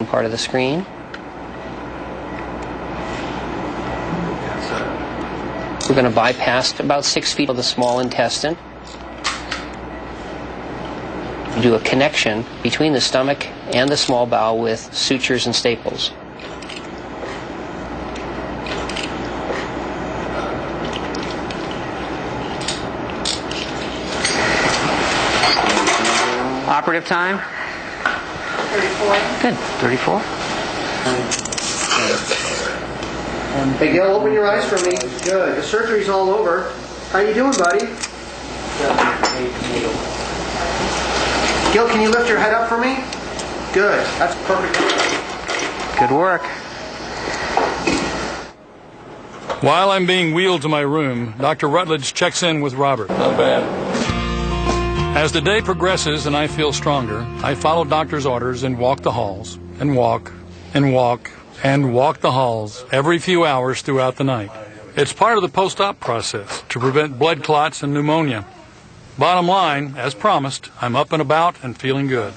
part of the screen. We're going to bypass about 6 feet of the small intestine. Do a connection between the stomach and the small bowel with sutures and staples. Operative time? 34. Good. 34. Hey, Gil, open your eyes for me. Good. The surgery's all over. How you doing, buddy? Gil, can you lift your head up for me? Good. That's perfect. Good work. While I'm being wheeled to my room, Dr. Rutledge checks in with Robert. Not bad. As the day progresses and I feel stronger, I follow doctor's orders and walk the halls, and walk, and walk, and walk the halls every few hours throughout the night. It's part of the post-op process to prevent blood clots and pneumonia. Bottom line, as promised, I'm up and about and feeling good.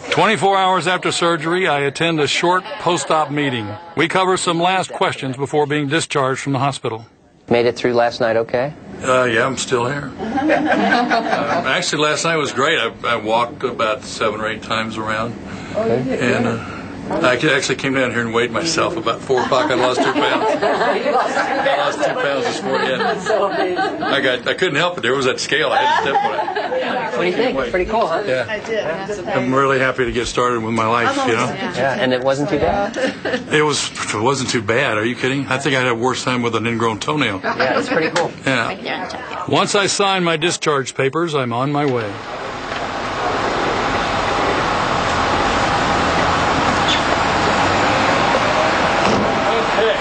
24 hours after surgery, I attend a short post-op meeting. We cover some last questions before being discharged from the hospital. Made it through last night okay? Yeah, I'm still here. Actually, last night was great. I walked about 7 or 8 times around. And I actually came down here and weighed myself. About 4 o'clock, I lost 2 pounds. I lost 2 pounds this morning. Yeah. I couldn't help it. There was that scale. I had to step on it. What do you think? It's pretty cool, huh? Yeah. I did. I'm really happy to get started with my life, you know? Yeah, and it wasn't too bad. It wasn't too bad. Are you kidding? I think I had a worse time with an ingrown toenail. Yeah, it's pretty cool. Yeah. Once I sign my discharge papers, I'm on my way. Okay.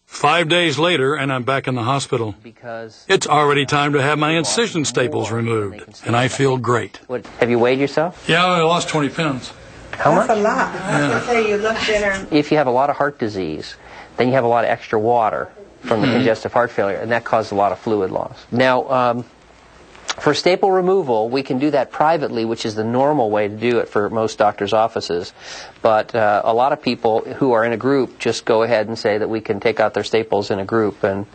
5 days later, and I'm back in the hospital. Because It's already time to have my incision staples removed, and I feel great. what, have you weighed yourself? Yeah, I lost 20 pounds. How much? That's a lot. I was going to say you look thinner. If you have a lot of heart disease, then you have a lot of extra water from the congestive heart failure, and that causes a lot of fluid loss. Now, for staple removal, we can do that privately, which is the normal way to do it for most doctors' offices. But a lot of people who are in a group just go ahead and say that we can take out their staples in a group. And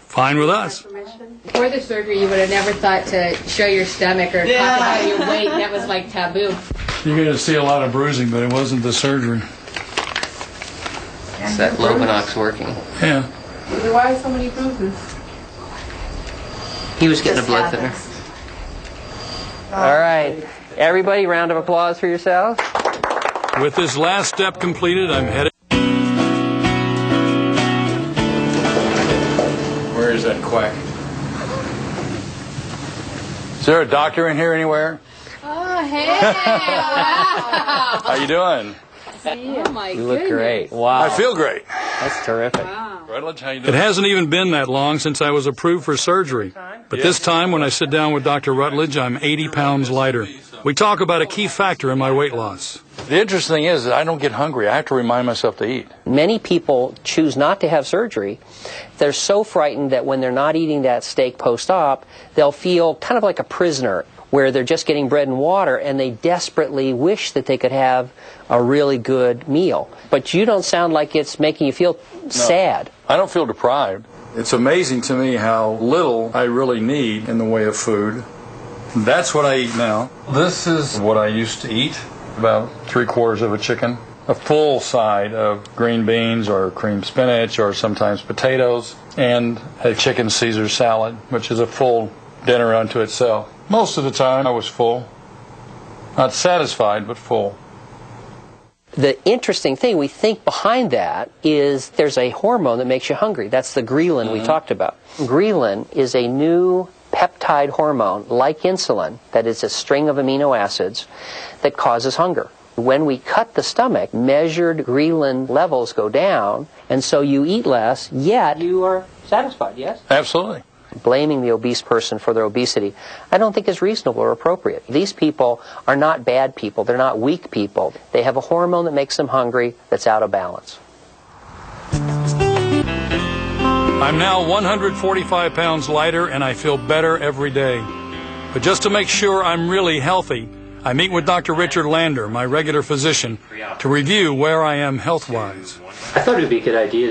Fine with us. Before the surgery, you would have never thought to show your stomach or talk about your weight. That was like taboo. You're going to see a lot of bruising, but it wasn't the surgery. is that Lobanox working? Yeah. Why so many bruises? He was getting a blood thinner. All right. Everybody, round of applause for yourselves. With this last step completed, I'm headed. Where is that quack? Is there a doctor in here anywhere? Oh, hey! Wow! How you doing? Oh, my You look great. Wow. I feel great. That's terrific. Rutledge, how you It doing? hasn't even been that long since I was approved for surgery. But this time, when I sit down with Dr. Rutledge, I'm 80 pounds lighter. We talk about a key factor in my weight loss. The interesting thing is that I don't get hungry. I have to remind myself to eat. Many people choose not to have surgery. They're so frightened that when they're not eating that steak post-op, they'll feel kind of like a prisoner, where they're just getting bread and water, and they desperately wish that they could have a really good meal. But you don't sound like it's making you feel sad. I don't feel deprived. It's amazing to me how little I really need in the way of food. That's what I eat now. This is what I used to eat, about 3/4 of a chicken, a full side of green beans or cream spinach or sometimes potatoes, and a chicken Caesar salad, which is a full dinner unto itself. Most of the time I was full. Not satisfied, but full. The interesting thing we think behind that is there's a hormone that makes you hungry. That's the ghrelin we talked about. Ghrelin is a new peptide hormone, like insulin, that is a string of amino acids that causes hunger. When we cut the stomach, measured ghrelin levels go down, and so you eat less, yet you are satisfied, yes? Absolutely. Blaming the obese person for their obesity, I don't think is reasonable or appropriate. These people are not bad people. They're not weak people. They have a hormone that makes them hungry that's out of balance. I'm now 145 pounds lighter, and I feel better every day. But just to make sure I'm really healthy, I meet with Dr. Richard Lander, my regular physician, to review where I am health-wise. I thought it would be a good idea